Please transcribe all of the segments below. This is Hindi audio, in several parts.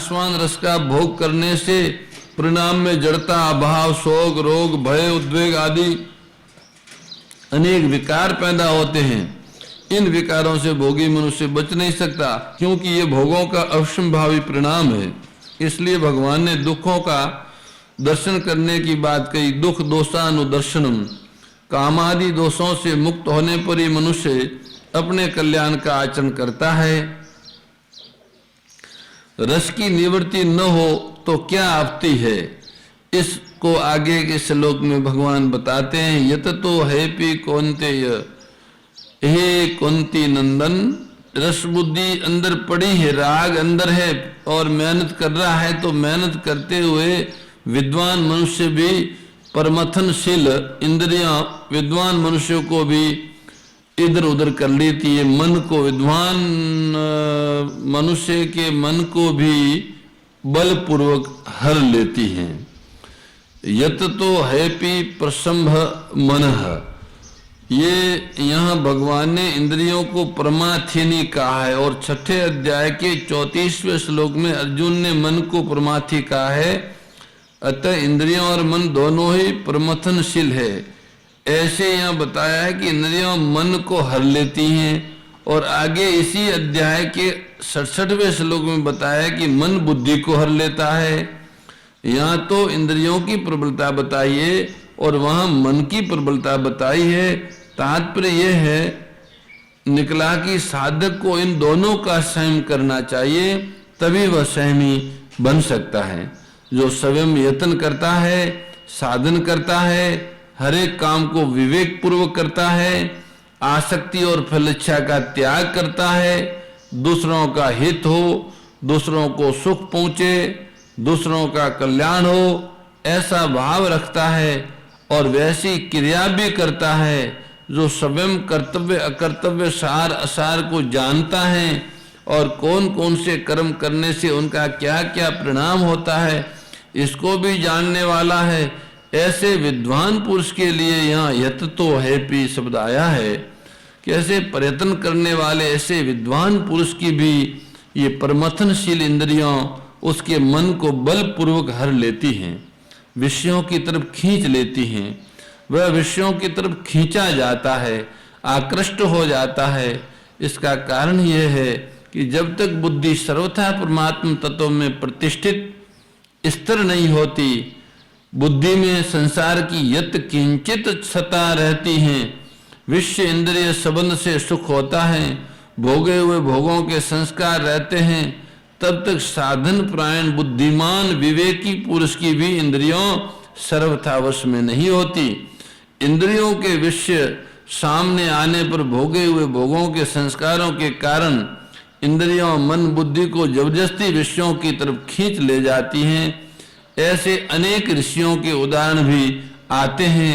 आस्वान रस का भोग करने से परिणाम में जड़ता, अभाव, शोक, रोग, भय, उद्वेग आदि अनेक विकार पैदा होते हैं। इन विकारों से भोगी मनुष्य बच नहीं सकता, क्योंकि ये भोगों का अवश्यंभावी परिणाम है। इसलिए भगवान ने दुखों का दर्शन करने की बात कही। दुख दोषानुदर्शनम, कामादि दोषों से मुक्त होने पर ही मनुष्य अपने कल्याण का आचरण करता है। रस की निवृत्ति न हो तो क्या आपत्ति है, इसको आगे के श्लोक में भगवान बताते हैं। यत तो है पी कौन्तेय, हे कुंती नंदन, रस बुद्धि अंदर पड़ी है, राग अंदर है और मेहनत कर रहा है, तो मेहनत करते हुए विद्वान मनुष्य भी परमथनशील इंद्रियां विद्वान मनुष्यों को भी इधर उधर कर लेती है। मन को, विद्वान मनुष्य के मन को भी बलपूर्वक हर लेती हैं। यत तो हैपी प्रसंभ मनः, ये यहाँ भगवान ने इंद्रियों को परमाथिनी कहा है और छठे अध्याय के 34वें श्लोक में अर्जुन ने मन को परमाथि कहा है। अतः इंद्रियों और मन दोनों ही प्रमथनशील है। ऐसे यहाँ बताया है कि इंद्रियों मन को हर लेती हैं और आगे इसी अध्याय के 67वें श्लोक में बताया कि मन बुद्धि को हर लेता है। यहाँ तो इंद्रियों की प्रबलता बताई है और वहाँ मन की प्रबलता बताई है। तात्पर्य यह है निकला कि साधक को इन दोनों का संयम करना चाहिए, तभी वह संयमी बन सकता है। जो स्वयं यत्न करता है, साधन करता है, हर एक काम को विवेक पूर्वक करता है, आसक्ति और फल इच्छा का त्याग करता है, दूसरों का हित हो, दूसरों को सुख पहुंचे, दूसरों का कल्याण हो, ऐसा भाव रखता है और वैसी क्रिया भी करता है, जो स्वयं कर्तव्य अकर्तव्य सार असार को जानता है और कौन कौन से कर्म करने से उनका क्या क्या परिणाम होता है इसको भी जानने वाला है। ऐसे विद्वान पुरुष के लिए यहाँ यत तो है पी शब्द आया है कि ऐसे प्रयत्न करने वाले ऐसे विद्वान पुरुष की भी ये परमथनशील इंद्रियों उसके मन को बलपूर्वक हर लेती हैं, विषयों की तरफ खींच लेती हैं। वह विषयों की तरफ खींचा जाता है, आकृष्ट हो जाता है। इसका कारण यह है कि जब तक बुद्धि सर्वथा परमात्म तत्व में प्रतिष्ठित स्थिर नहीं होती, बुद्धि में संसार की यत किंचित सता रहती हैं, विषय इंद्रिय संबंध से सुख होता है, भोगे हुए भोगों के संस्कार रहते हैं, तब तक साधन प्रायण बुद्धिमान विवेकी पुरुष की भी इंद्रियों सर्वथा वश में नहीं होती। इंद्रियों के विषय सामने आने पर भोगे हुए भोगों के संस्कारों के कारण इंद्रियों मन बुद्धि को जबरदस्ती विषयों की तरफ खींच ले जाती हैं। ऐसे अनेक ऋषियों के उदाहरण भी आते हैं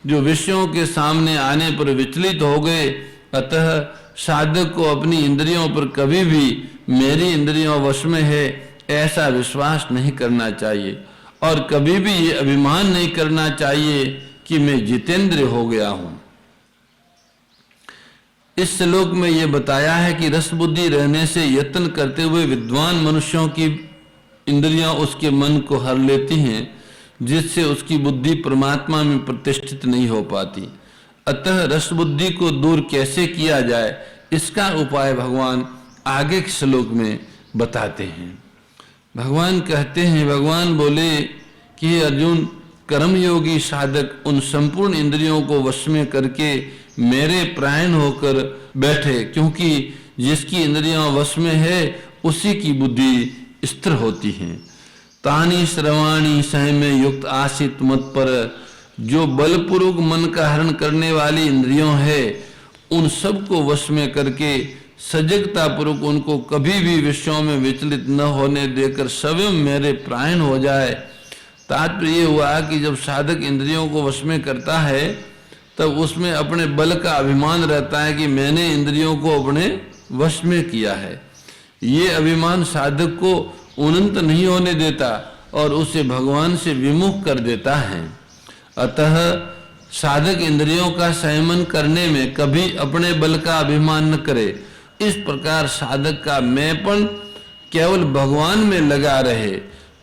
जो विषयों के सामने आने पर विचलित हो गए। अतः साधक को अपनी इंद्रियों पर कभी भी मेरी इंद्रियों वश में है ऐसा विश्वास नहीं करना चाहिए और कभी भी ये अभिमान नहीं करना चाहिए कि मैं जितेंद्र हो गया हूं। इस श्लोक में यह बताया है कि रस बुद्धि रहने से यत्न करते हुए विद्वान मनुष्यों की इंद्रियां उसके मन को हर लेती हैं, जिससे उसकी बुद्धि परमात्मा में प्रतिष्ठित नहीं हो पाती। अतः रस बुद्धि को दूर कैसे किया जाए इसका उपाय भगवान आगे के श्लोक में बताते हैं। भगवान कहते हैं, भगवान बोले कि अर्जुन, कर्मयोगी साधक उन संपूर्ण इंद्रियों को वश में करके मेरे प्रायण होकर बैठे, क्योंकि जिसकी इंद्रियां वश में है उसी की बुद्धि स्थिर होती है। तानी श्रवाणी संयम युक्त आसित मत पर, जो बलपूर्वक मन का हरण करने वाली इंद्रियों है उन सब को वश में करके सजगता पूर्वक उनको कभी भी विषयों में विचलित न होने देकर स्वयं मेरे प्रायण हो जाए। तात्पर्य ये हुआ कि जब साधक इंद्रियों को वश में करता है तब उसमें अपने बल का अभिमान रहता है कि मैंने इंद्रियों को अपने वश में किया है। ये अभिमान साधक को उन्नत नहीं होने देता और उसे भगवान से विमुख कर देता है। अतः साधक इंद्रियों का संयमन करने में कभी अपने बल का अभिमान न करे। इस प्रकार साधक का मैंपन केवल भगवान में लगा रहे।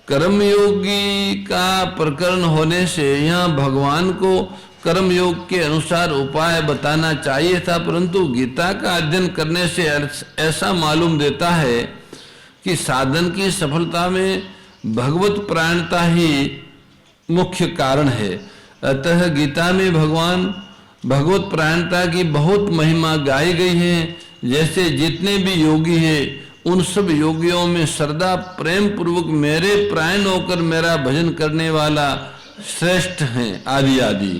कर्मयोगी का प्रकरण होने से यहाँ भगवान को कर्मयोग के अनुसार उपाय बताना चाहिए था, परंतु गीता का अध्ययन करने से ऐसा मालूम देता है कि साधन की सफलता में भगवत प्राणता ही मुख्य कारण है। अतः गीता में भगवान भगवत प्राणता की बहुत महिमा गाई गई है। जैसे जितने भी योगी हैं उन सब योगियों में श्रद्धा प्रेम पूर्वक मेरे प्राण होकर मेरा भजन करने वाला श्रेष्ठ हैं, आदि आदि।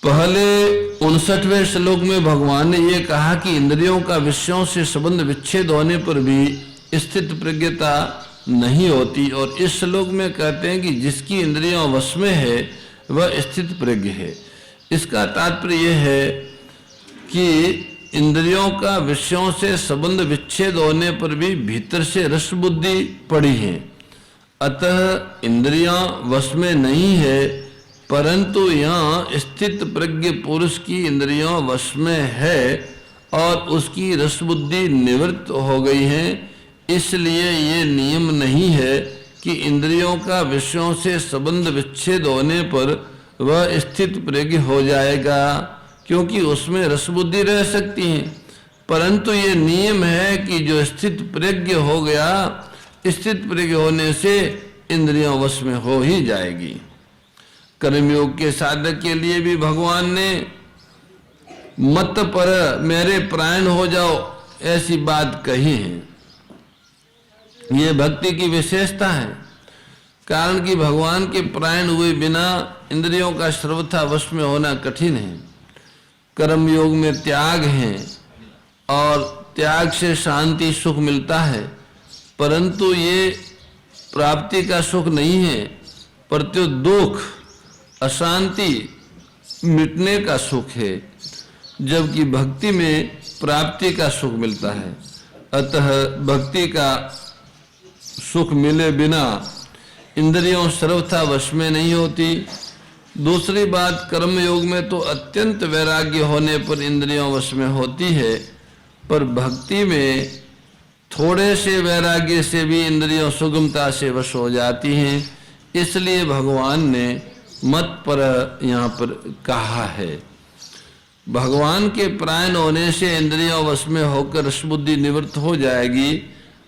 पहले 59वें श्लोक में भगवान ने यह कहा कि इंद्रियों का विषयों से संबंध विच्छेद होने पर भी स्थित प्रज्ञता नहीं होती, और इस श्लोक में कहते हैं कि जिसकी इंद्रियों वश में है वह स्थित प्रज्ञ है। इसका तात्पर्य यह है कि इंद्रियों का विषयों से संबंध विच्छेद होने पर भी भीतर से रस बुद्धि पड़ी है। अतः इंद्रियां वश में नहीं है, परंतु यहाँ स्थित प्रज्ञ पुरुष की इंद्रियों वश में है और उसकी रस बुद्धि निवृत्त हो गई है। इसलिए ये नियम नहीं है कि इंद्रियों का विषयों से संबंध विच्छेद होने पर वह स्थित प्रज्ञ हो जाएगा, क्योंकि उसमें रस बुद्धि रह सकती है। परंतु ये नियम है कि जो स्थित प्रज्ञ हो गया, स्थित प्रज्ञ होने से इंद्रियों वश में हो ही जाएगी। कर्मयोग के साधक के लिए भी भगवान ने मत पर मेरे प्राण हो जाओ ऐसी बात कही है। ये भक्ति की विशेषता है, कारण कि भगवान के प्राण हुए बिना इंद्रियों का सर्वथा वश में होना कठिन है। कर्मयोग में त्याग है और त्याग से शांति सुख मिलता है, परंतु ये प्राप्ति का सुख नहीं है, प्रत्युत दुख अशांति मिटने का सुख है, जबकि भक्ति में प्राप्ति का सुख मिलता है। अतः भक्ति का सुख मिले बिना इंद्रियों सर्वथा वश में नहीं होती। दूसरी बात, कर्मयोग में तो अत्यंत वैराग्य होने पर इंद्रियों वश में होती है, पर भक्ति में थोड़े से वैराग्य से भी इंद्रियों सुगमता से वश हो जाती हैं। इसलिए भगवान ने मत पर यहाँ पर कहा है। भगवान के प्राण होने से इंद्रियों वश में होकर रसबुद्धि निवृत्त हो जाएगी,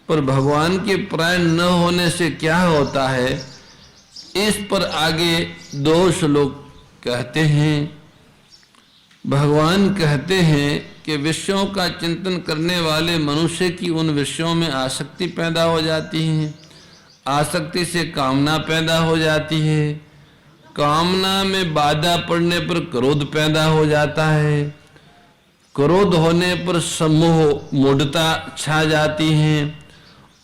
पर भगवान के प्राण न होने से क्या होता है, इस पर आगे 2 श्लोक कहते हैं। भगवान कहते हैं कि विषयों का चिंतन करने वाले मनुष्य की उन विषयों में आसक्ति पैदा हो जाती है, आसक्ति से कामना पैदा हो जाती है, कामना में बाधा पड़ने पर क्रोध पैदा हो जाता है, क्रोध होने पर सम्मोह मूढ़ता छा जाती है,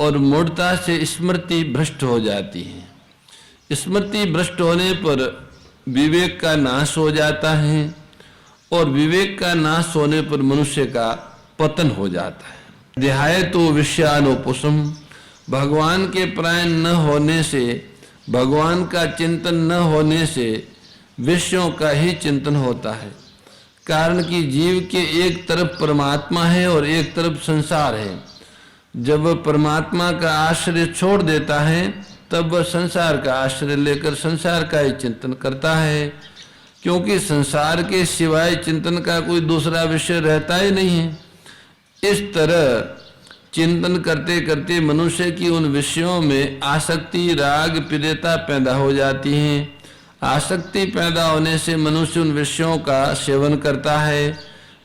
और मूढ़ता से स्मृति भ्रष्ट हो जाती है। स्मृति भ्रष्ट होने पर विवेक का नाश हो जाता है, और विवेक का नाश होने पर मनुष्य का पतन हो जाता है। देहाय तो विषयानुपुषम, भगवान के प्राण न होने से, भगवान का चिंतन न होने से विषयों का ही चिंतन होता है। कारण कि जीव के एक तरफ परमात्मा है और एक तरफ संसार है। जब वह परमात्मा का आश्रय छोड़ देता है तब वह संसार का आश्रय लेकर संसार का ही चिंतन करता है, क्योंकि संसार के सिवाय चिंतन का कोई दूसरा विषय रहता ही नहीं है। इस तरह चिंतन करते करते मनुष्य की उन विषयों में आसक्ति, राग, प्रियता पैदा हो जाती है। आसक्ति पैदा होने से मनुष्य उन विषयों का सेवन करता है।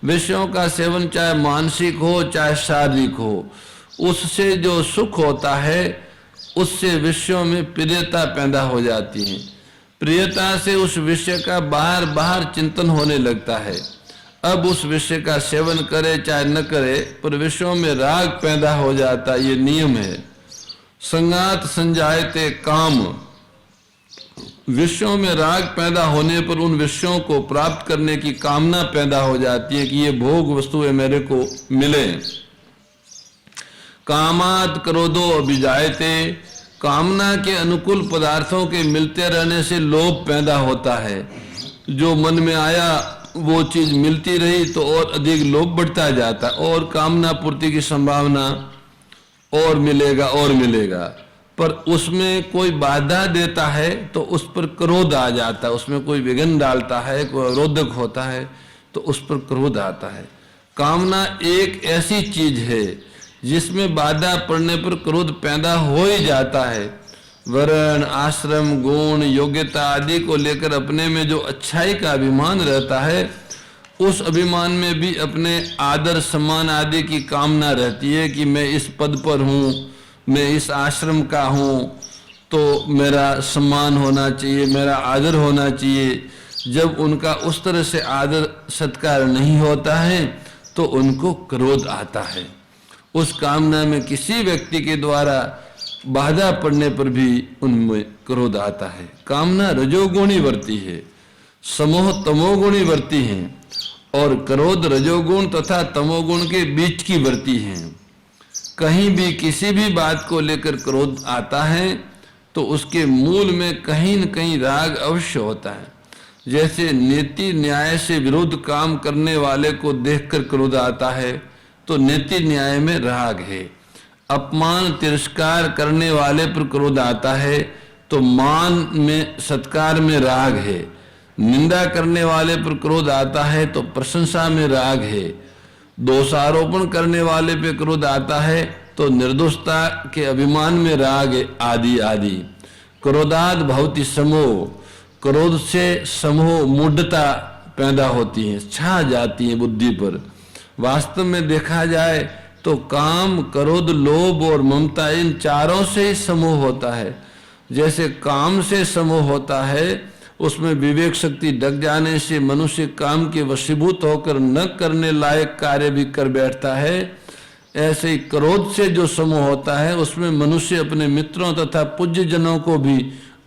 विषयों का सेवन चाहे मानसिक हो चाहे शारीरिक हो, उससे जो सुख होता है उससे विषयों में प्रियता पैदा हो जाती है। प्रियता से उस विषय का बाहर बाहर चिंतन होने लगता है। अब उस विषय का सेवन करे चाहे न करे, पर विषयों में राग पैदा हो जाता, ये नियम है। संगात संजायते काम, विषयों में राग पैदा होने पर उन विषयों को प्राप्त करने की कामना पैदा हो जाती है कि ये भोग वस्तुएं मेरे को मिले। कामात क्रोधो अभिजायते, कामना के अनुकूल पदार्थों के मिलते रहने से लोभ पैदा होता है। जो मन में आया वो चीज मिलती रही तो और अधिक लोभ बढ़ता जाता, और कामना पूर्ति की संभावना और मिलेगा और मिलेगा, पर उसमें कोई बाधा देता है तो उस पर क्रोध आ जाता है, उसमें कोई विघ्न डालता है, कोई अवरोधक होता है तो उस पर क्रोध आता है। कामना एक ऐसी चीज है जिसमें बाधा पड़ने पर क्रोध पैदा हो ही जाता है। वर्ण, आश्रम, गुण, योग्यता आदि को लेकर अपने में जो अच्छाई का अभिमान रहता है, उस अभिमान में भी अपने आदर सम्मान आदि की कामना रहती है कि मैं इस पद पर हूँ, मैं इस आश्रम का हूँ, तो मेरा सम्मान होना चाहिए, मेरा आदर होना चाहिए। जब उनका उस तरह से आदर सत्कार नहीं होता है तो उनको क्रोध आता है। उस कामना में किसी व्यक्ति के द्वारा बाधा पड़ने पर भी उनमें क्रोध आता है। कामना रजोगुणी वृत्ति है, समोह तमोगुणी वृत्ति है, और क्रोध रजोगुण तथा तमोगुण के बीच की वृत्ति है। कहीं भी किसी भी बात को लेकर क्रोध आता है तो उसके मूल में कहीं न कहीं राग अवश्य होता है। जैसे नीति न्याय से विरुद्ध काम करने वाले को देखकर क्रोध आता है तो नीति न्याय में राग है। अपमान तिरस्कार करने वाले पर क्रोध आता है तो मान में सत्कार में राग है। निंदा करने वाले पर क्रोध आता है तो प्रशंसा में राग है। दोषारोपण करने वाले पे क्रोध आता है तो निर्दोषता के अभिमान में राग है, आदि आदि। क्रोधाद भवति समोह, क्रोध से समूह मूढ़ता पैदा होती है, छा जाती है बुद्धि पर। वास्तव में देखा जाए तो काम, क्रोध, लोभ और ममता इन चारों से ही समूह होता है। जैसे काम से समूह होता है, उसमें विवेक शक्ति ढक जाने से मनुष्य काम के वशीभूत होकर न करने लायक कार्य भी कर बैठता है, ऐसे ही क्रोध से जो समूह होता है उसमें मनुष्य अपने मित्रों तथा पूज्य जनों को भी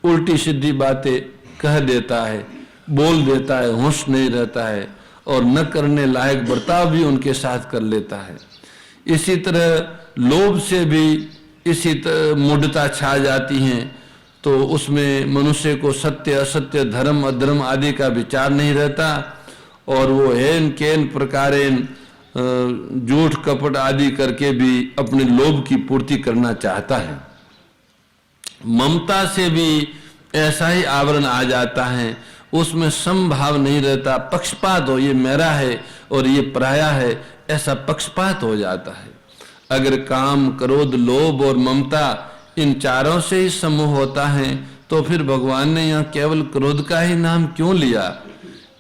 उल्टी सीधी बातें कह देता है, बोल देता है, होश नहीं रहता है और न करने लायक बर्ताव भी उनके साथ कर लेता है। इसी तरह लोभ से भी इसी तरह मूढ़ता छा जाती है, तो उसमें मनुष्य को सत्य असत्य, धर्म अधर्म आदि का विचार नहीं रहता और वो हेन केन प्रकारेन झूठ कपट आदि करके भी अपने लोभ की पूर्ति करना चाहता है। ममता से भी ऐसा ही आवरण आ जाता है, उसमें समभाव नहीं रहता, पक्षपात हो, ये मेरा है और ये पराया है, ऐसा पक्षपात हो जाता है। अगर काम, क्रोध, लोभ और ममता इन चारों से ही समूह होता है तो फिर भगवान ने यहाँ केवल क्रोध का ही नाम क्यों लिया?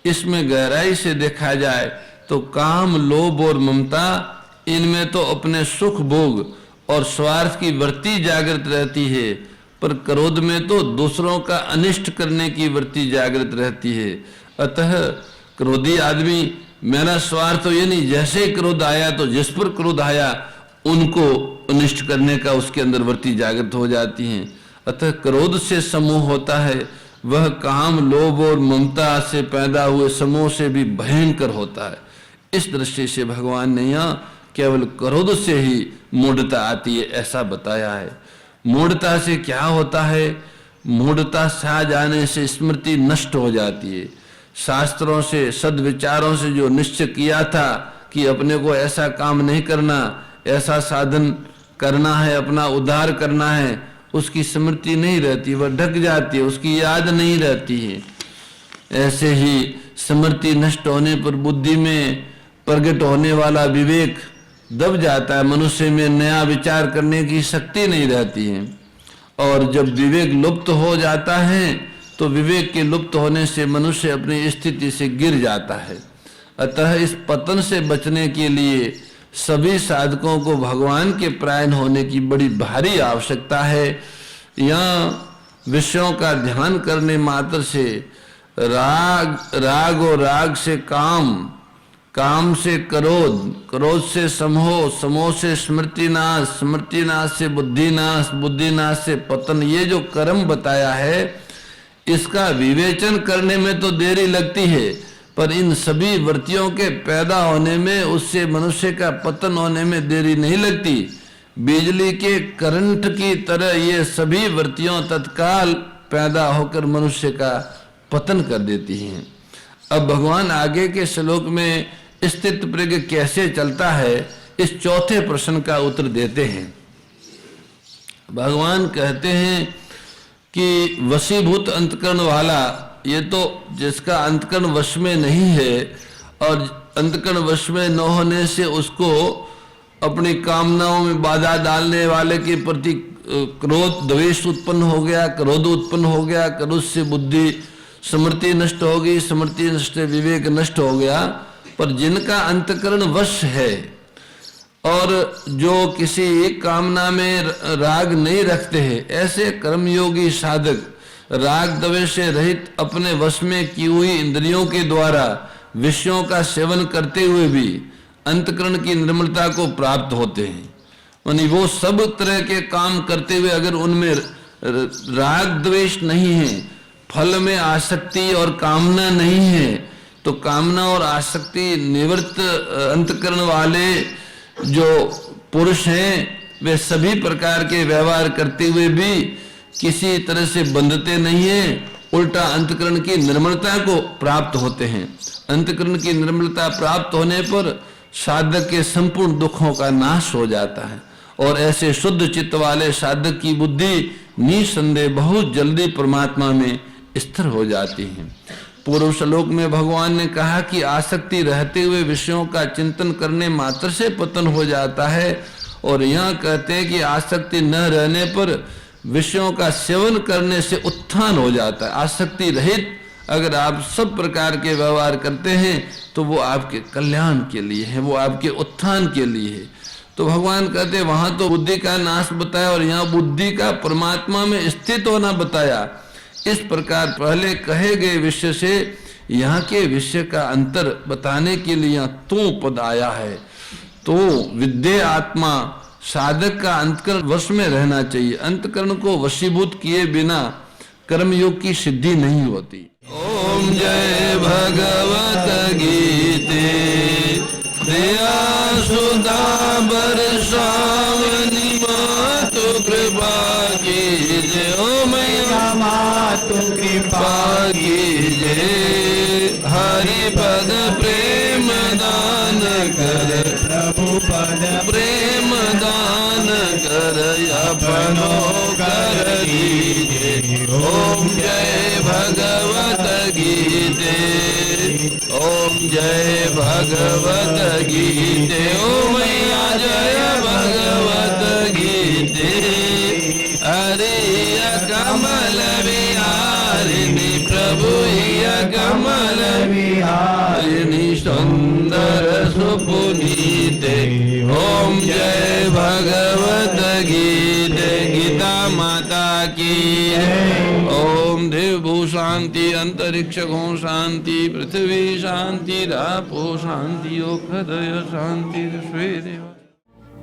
इसमें गहराई से देखा जाए तो काम, लोभ और ममता, इनमें तो अपने सुख भोग और स्वार्थ की वृत्ति जागृत रहती है, पर क्रोध में तो दूसरों का अनिष्ट करने की वृत्ति जागृत रहती है। अतः क्रोधी आदमी मेरा स्वार्थ तो ये नहीं, जैसे क्रोध आया तो जिस पर क्रोध आया उनको अनिष्ट करने का उसके अंदर वृत्ति जागृत हो जाती है। अतः क्रोध से समूह होता है, वह काम, लोभ और ममता से पैदा हुए समूह से भी भयंकर होता है। इस दृष्टि से भगवान ने यहाँ केवल क्रोध से ही मूढ़ता आती है ऐसा बताया है। मूढ़ता से क्या होता है? मूढ़ता छा जाने से स्मृति नष्ट हो जाती है। शास्त्रों से, सद्विचारों से जो निश्चय किया था कि अपने को ऐसा काम नहीं करना, ऐसा साधन करना है, अपना उद्धार करना है, उसकी स्मृति नहीं रहती, वह ढक जाती है, उसकी याद नहीं रहती है। ऐसे ही स्मृति नष्ट होने पर बुद्धि में प्रकट होने वाला विवेक दब जाता है, मनुष्य में नया विचार करने की शक्ति नहीं रहती है। और जब विवेक लुप्त हो जाता है तो विवेक के लुप्त होने से मनुष्य अपनी स्थिति से गिर जाता है। अतः इस पतन से बचने के लिए सभी साधकों को भगवान के परायण होने की बड़ी भारी आवश्यकता है। यहाँ विषयों का ध्यान करने मात्र से राग और राग से काम, काम से क्रोध, क्रोध से समोह, समोह से स्मृतिनाश, स्मृतिनाश से बुद्धिनाश, बुद्धिनाश से पतन, ये जो कर्म बताया है इसका विवेचन करने में तो देरी लगती है, पर इन सभी वृत्तियों के पैदा होने में, उससे मनुष्य का पतन होने में देरी नहीं लगती। बिजली के करंट की तरह ये सभी वृत्तियों तत्काल पैदा होकर मनुष्य का पतन कर देती हैं। अब भगवान आगे के श्लोक में स्थित प्रज्ञ कैसे चलता है, इस चौथे प्रश्न का उत्तर देते हैं। भगवान कहते हैं कि वशीभूत अंतकरण वाला, ये तो जिसका अंतकरण वश में नहीं है और अंतकरण वश में न होने से उसको अपनी कामनाओं में बाधा डालने वाले के प्रति क्रोध द्वेष उत्पन्न हो गया, क्रोध उत्पन्न हो गया, क्रोध से बुद्धि स्मृति नष्ट हो गई, स्मृति नष्ट विवेक नष्ट हो गया। पर जिनका अंतकरण वश है और जो किसी एक कामना में राग नहीं रखते हैं, ऐसे कर्मयोगी साधक राग द्वेष से रहित अपने वश में की हुई इंद्रियों के द्वारा विषयों का सेवन करते हुए भी अंतकरण की निर्मलता को प्राप्त होते हैं। यानी वो सब तरह के काम करते हुए अगर उनमें राग द्वेष नहीं है, फल में आसक्ति और कामना नहीं है, तो कामना और आसक्ति निवृत्त अंतकरण वाले जो पुरुष हैं वे सभी प्रकार के व्यवहार करते हुए भी किसी तरह से बंधते नहीं हैं, उल्टा अंतकरण की निर्मलता को प्राप्त होते हैं। अंतकरण की निर्मलता प्राप्त होने पर साधक के संपूर्ण दुखों का नाश हो जाता है और ऐसे शुद्ध चित्त वाले साधक की बुद्धि निसंदेह बहुत जल्दी परमात्मा में स्थिर हो जाती है। पूर्व श्लोक में भगवान ने कहा कि आसक्ति रहते हुए विषयों का चिंतन करने मात्र से पतन हो जाता है, और यहाँ कहते हैं कि आसक्ति न रहने पर विषयों का सेवन करने से उत्थान हो जाता है। आसक्ति रहित अगर आप सब प्रकार के व्यवहार करते हैं तो वो आपके कल्याण के लिए है, वो आपके उत्थान के लिए है। तो भगवान कहते हैं वहां तो बुद्धि का नाश बताया और यहाँ बुद्धि का परमात्मा में स्थित होना बताया। इस प्रकार पहले कहे गए विषय से यहाँ के विषय का अंतर बताने के लिए यहाँ तो पद आया है। तो विद्या आत्मा साधक का अंतकरण वश में रहना चाहिए। अंतकरण को वशीभूत किए बिना कर्मयोग की सिद्धि नहीं होती। ओम जय भगवत गीते दया सुधा बरसावनी मातु कृपा कीजिए। ओ मैया मातु कृपा कीजिए। हरि पद प्रेम दान कर प्रभु पद प्रेम दान कर अपनो कर दीजिए। ओम जय भगवत गीते। ओम जय भगवत गीते। ओ मैया जय भगवत गीते। अरे कमल विहारिणी प्रभु कमल विहारिणी सुंदर सुपुनीते। ओम जय भगवत गीते। गीता माता की ओम देवभू शांति, अंतरिक्ष गो शांति, पृथ्वी शांति, रापो शांति, ओखदय शांति।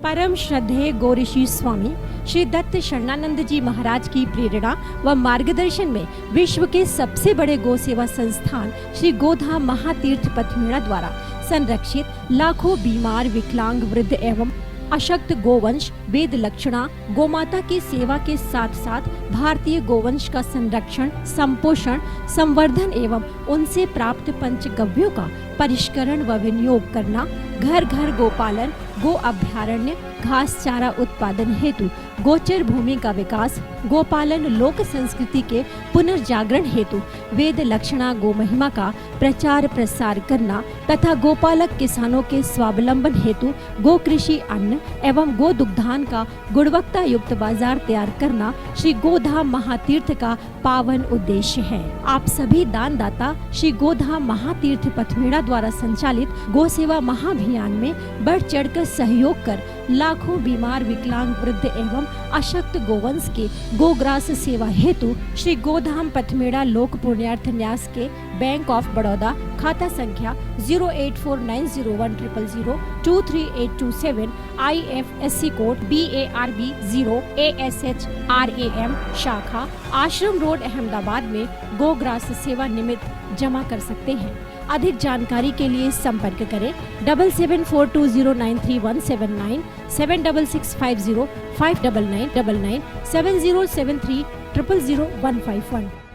परम श्रद्धेय गौरीशी स्वामी श्री दत्त शरणानंद जी महाराज की प्रेरणा व मार्गदर्शन में विश्व के सबसे बड़े गौ सेवा संस्थान श्री गोधाम महातीर्थ पथमेड़ा द्वारा संरक्षित लाखों बीमार, विकलांग, वृद्ध एवं अशक्त गोवंश वेद लक्षणा गोमाता की सेवा के साथ साथ भारतीय गोवंश का संरक्षण, संपोषण, संवर्धन एवं उनसे प्राप्त पंचगव्यों का परिष्करण व विनियोग करना, घर घर गोपालन, गो अभ्यारण्य, घास चारा उत्पादन हेतु गोचर भूमि का विकास, गोपालन लोक संस्कृति के पुनर्जागरण हेतु वेद लक्षणा गो महिमा का प्रचार प्रसार करना तथा गोपालक किसानों के स्वावलंबन हेतु गो कृषि अन्न एवं गो दुग्धान का गुणवत्ता युक्त बाजार तैयार करना श्री गोधाम महातीर्थ का पावन उद्देश्य है। आप सभी दानदाता श्री गोधाम महातीर्थ पथमेड़ा द्वारा संचालित गो सेवा महाअभियान में बढ़ चढ़कर सहयोग कर लाखों बीमार, विकलांग, वृद्ध एवं अशक्त गोवंश के गोग्रास सेवा हेतु श्री गोधाम पथमेड़ा लोक पुण्यार्थ न्यास के बैंक ऑफ बड़ौदा खाता संख्या 084901000232827 IFSC कोड BARB 0 ASHRAM शाखा आश्रम रोड अहमदाबाद में गोग्रास सेवा निमित्त जमा कर सकते हैं। अधिक जानकारी के लिए संपर्क करें 7742093179 7665059999 7073000151।